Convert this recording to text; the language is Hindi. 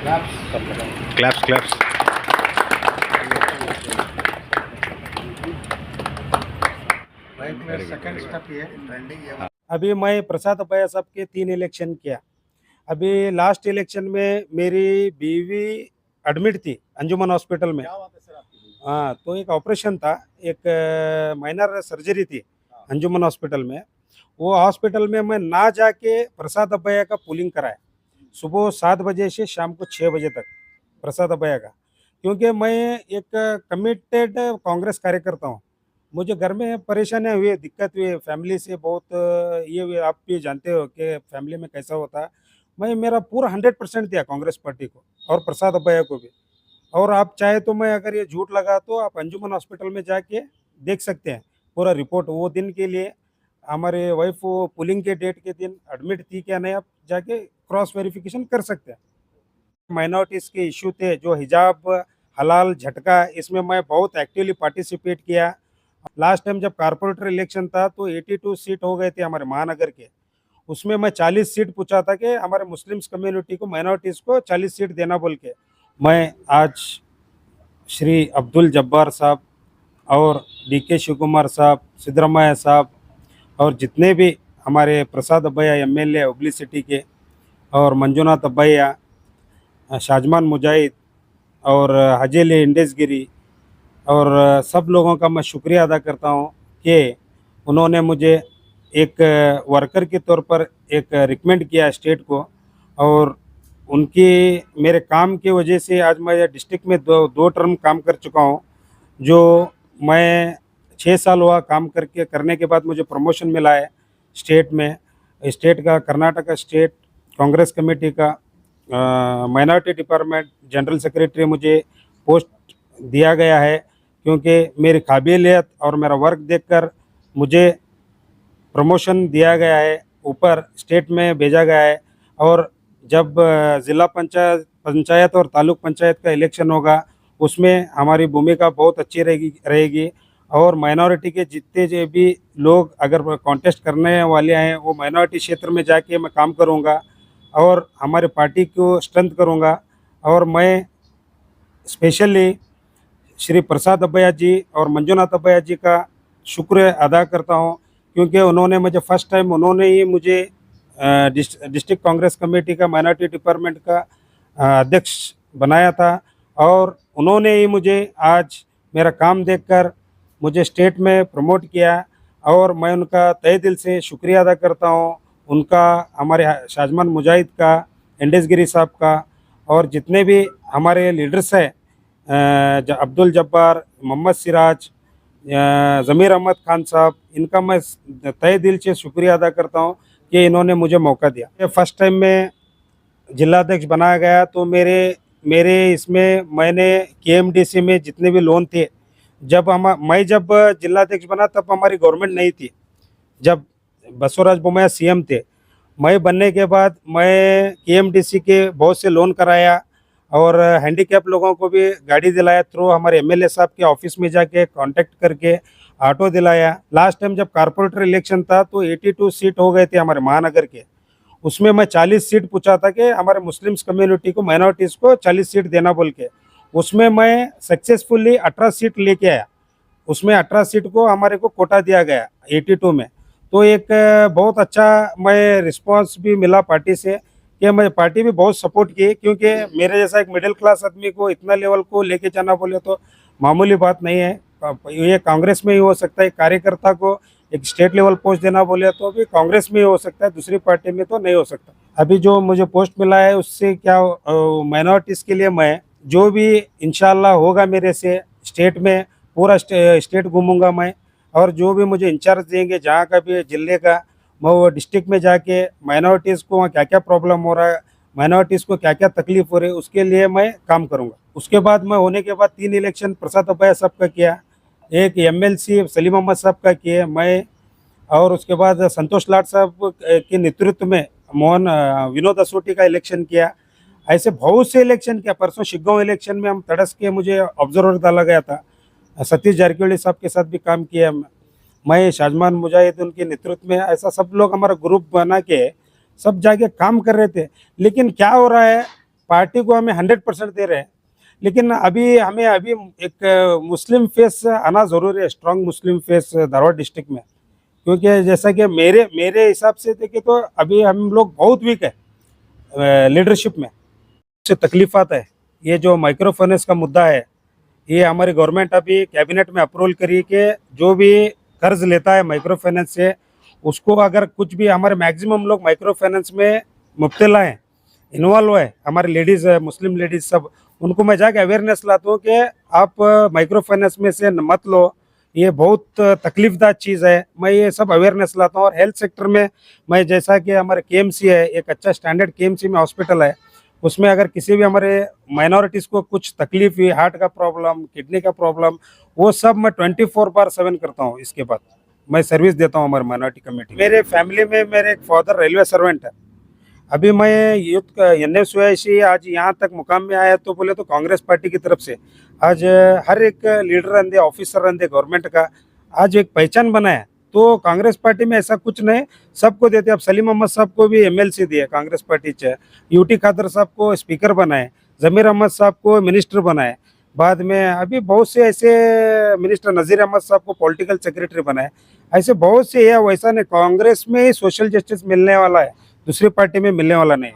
Claps claps. सेकंड स्टेप ये ट्रेंडिंग। अभी मैं प्रसाद अभया साहब के 3 इलेक्शन किया। अभी लास्ट इलेक्शन में मेरी बीवी एडमिट थी अंजुमन हॉस्पिटल में। हाँ, तो एक ऑपरेशन था, एक माइनर सर्जरी थी अंजुमन हॉस्पिटल में। वो हॉस्पिटल में मैं ना जाके प्रसाद अभया का पोलिंग कराया, सुबह 7 बजे से शाम को 6 बजे तक प्रसाद अभया का। क्योंकि मैं एक कमिटेड कांग्रेस कार्यकर्ता हूँ। मुझे घर में परेशानियाँ हुई, दिक्कत हुई, फैमिली से बहुत ये हुए, आप भी जानते हो कि फैमिली में कैसा होता है। मैं मेरा पूरा 100% दिया कांग्रेस पार्टी को और प्रसाद अभया को भी। और आप चाहे तो मैं अगर ये झूठ लगा तो आप अंजुमन हॉस्पिटल में जाके देख सकते हैं पूरा रिपोर्ट। वो दिन के लिए हमारे वाइफ वो पुलिंग के डेट के दिन एडमिट थी क्या नहीं, आप जाके क्रॉस वेरिफिकेशन कर सकते हैं। माइनॉरिटीज़ के इशू थे जो हिजाब, हलाल, झटका, इसमें मैं बहुत एक्टिवली पार्टिसिपेट किया। लास्ट टाइम जब कारपोरेटर इलेक्शन था तो 82 सीट हो गए थे हमारे महानगर के। उसमें मैं 40 सीट पूछा था कि हमारे मुस्लिम्स कम्युनिटी को, माइनॉरिटीज़ को 40 सीट देना बोल के। मैं आज श्री अब्दुल जब्बार साहब और DK शिव कुमार साहब, सिद्धरामैया साहब और जितने भी हमारे प्रसाद अभया MLA हुबली सिटी के, और मंजुनाथ अभया, शाजमान मुजाहिद और हजेली इंडेसगिरी और सब लोगों का मैं शुक्रिया अदा करता हूँ कि उन्होंने मुझे एक वर्कर के तौर पर एक रिकमेंड किया स्टेट को। और उनकी मेरे काम की वजह से आज मैं डिस्ट्रिक्ट में दो टर्म काम कर चुका हूँ। जो मैं 6 साल हुआ काम करने के बाद मुझे प्रमोशन मिला है स्टेट में। स्टेट का कर्नाटका स्टेट कांग्रेस कमेटी का माइनॉरिटी डिपार्टमेंट जनरल सेक्रेटरी मुझे पोस्ट दिया गया है। क्योंकि मेरी काबिलियत और मेरा वर्क देखकर मुझे प्रमोशन दिया गया है, ऊपर स्टेट में भेजा गया है। और जब ज़िला पंचायत और तालुक पंचायत का इलेक्शन होगा उसमें हमारी भूमिका बहुत अच्छी रहेगी। और माइनॉरिटी के जितने जो भी लोग अगर कॉन्टेस्ट करने वाले हैं वो माइनॉरिटी क्षेत्र में जाके मैं काम करूंगा और हमारे पार्टी को स्ट्रेंथ करूंगा। और मैं स्पेशली श्री प्रसाद अभया जी और मंजुनाथ अभया जी का शुक्र अदा करता हूं। क्योंकि उन्होंने मुझे फर्स्ट टाइम उन्होंने ही मुझे डिस्ट्रिक्ट कांग्रेस कमेटी का माइनॉरिटी डिपार्टमेंट का अध्यक्ष बनाया था। और उन्होंने ही मुझे आज मेरा काम देखकर मुझे स्टेट में प्रमोट किया। और मैं उनका तहे दिल से शुक्रिया अदा करता हूं, उनका, हमारे शाजमान मुजाहिद का, इंडेसगिरी साहब का, और जितने भी हमारे लीडर्स हैं, अब्दुल जब्बार, मोहम्मद सिराज, ज़मीर अहमद खान साहब, इनका मैं तहे दिल से शुक्रिया अदा करता हूं कि इन्होंने मुझे मौका दिया। फर्स्ट टाइम में जिलाध्यक्ष बनाया गया तो मेरे मेरे इसमें मैंने KMDC में जितने भी लोन थे, मैं जब जिलाध्यक्ष बना तब हमारी गवर्नमेंट नहीं थी, जब बसवराज बोमैया CM थे। मैं बनने के बाद मैं KMDC के बहुत से लोन कराया और हैंडीकैप लोगों को भी गाड़ी दिलाया, थ्रू हमारे MLA साहब के ऑफिस में जाके कांटेक्ट करके ऑटो दिलाया। लास्ट टाइम जब कारपोरेटर इलेक्शन था तो 82 सीट हो गए थे हमारे महानगर के। उसमें मैं 40 सीट पूछा था कि हमारे मुस्लिम्स कम्युनिटी को, माइनॉरिटीज़ को 40 सीट देना बोल के। उसमें मैं सक्सेसफुली 18 सीट लेके आया। उसमें 18 सीट को हमारे को कोटा दिया गया 82 में। तो एक बहुत अच्छा मैं रिस्पांस भी मिला पार्टी से कि मैं पार्टी भी बहुत सपोर्ट की। क्योंकि मेरे जैसा एक मिडिल क्लास आदमी को इतना लेवल को लेके जाना बोले तो मामूली बात नहीं है। ये कांग्रेस में ही हो सकता है। कार्यकर्ता को एक स्टेट लेवल पोस्ट देना बोले तो भी कांग्रेस में ही हो सकता है, दूसरी पार्टी में तो नहीं हो सकता। अभी जो मुझे पोस्ट मिला है उससे क्या, माइनॉरिटीज़ के लिए मैं जो भी इंशाल्लाह होगा मेरे से स्टेट में, पूरा स्टेट घूमूंगा मैं। और जो भी मुझे इंचार्ज देंगे जहाँ का भी जिले का, मैं वो डिस्ट्रिक्ट में जाके माइनॉरिटीज़ को वहाँ क्या क्या प्रॉब्लम हो रहा है, माइनॉरिटीज़ को क्या क्या तकलीफ हो रही है, उसके लिए मैं काम करूँगा। उसके बाद मैं होने के बाद 3 इलेक्शन प्रसाद अभया साहब का किया, एक MLC सलीम अहमद साहब का किया मैं, और उसके बाद संतोष लाड साहब के नेतृत्व में विनोद असोटी का इलेक्शन किया। ऐसे बहुत से इलेक्शन किया। परसों शिग्गांव इलेक्शन में हम तड़स के मुझे ऑब्जर्वर डाला गया था। सतीश जारकिहोली साहब के साथ भी काम किया मैं, शाजमान मुजाहिद उनके नेतृत्व में, ऐसा सब लोग हमारा ग्रुप बना के सब जाके काम कर रहे थे। लेकिन क्या हो रहा है, पार्टी को हमें 100% दे रहे हैं, लेकिन हमें अभी एक मुस्लिम फेस आना जरूरी है, स्ट्रांग मुस्लिम फेस धारवाड़ डिस्ट्रिक्ट में। क्योंकि जैसा कि मेरे हिसाब से देखे तो अभी हम लोग बहुत वीक है लीडरशिप में, से तकलीफात है। ये जो माइक्रो फाइनेंस का मुद्दा है, ये हमारी गवर्नमेंट अभी कैबिनेट में अप्रूवल करी कि जो भी कर्ज लेता है माइक्रो फाइनेंस से, उसको अगर कुछ भी, हमारे मैक्सिमम लोग माइक्रो फाइनेंस में मुब्तला हैं, इन्वॉल्व है, हमारे लेडीज़ है, मुस्लिम लेडीज़ सब, उनको मैं जाके अवेयरनेस लाता हूँ कि आप माइक्रो फाइनेंस में से मत लो, ये बहुत तकलीफदार चीज़ है। मैं ये सब अवेयरनेस लाता हूँ। और हेल्थ सेक्टर में मैं, जैसा कि हमारे केएमसी है, एक अच्छा स्टैंडर्ड केएमसी में हॉस्पिटल है, उसमें अगर किसी भी हमारे माइनॉरिटीज़ को कुछ तकलीफ हुई, हार्ट का प्रॉब्लम, किडनी का प्रॉब्लम, वो सब मैं 24/7 करता हूँ। इसके बाद मैं सर्विस देता हूँ हमारे माइनॉरिटी कमेटी। मेरे फैमिली में मेरे एक फादर रेलवे सर्वेंट है। अभी मैं यूथ NSYC आज यहाँ तक मुकाम में आया तो बोले तो कांग्रेस पार्टी की तरफ से। आज हर एक लीडर अंदे, ऑफिसर अंदे गवर्नमेंट का आज एक पहचान बना है। तो कांग्रेस पार्टी में ऐसा कुछ नहीं, सबको देते। अब सलीम अहमद साहब को भी MLC दिए कांग्रेस पार्टी से, UT खादर साहब को स्पीकर बनाए, जमीर अहमद साहब को मिनिस्टर बनाए, बाद में अभी बहुत से ऐसे मिनिस्टर, नज़ीर अहमद साहब को पॉलिटिकल सेक्रेटरी बनाए। ऐसे बहुत से है, वैसा नहीं, कांग्रेस में ही सोशल जस्टिस मिलने वाला है, दूसरी पार्टी में मिलने वाला नहीं।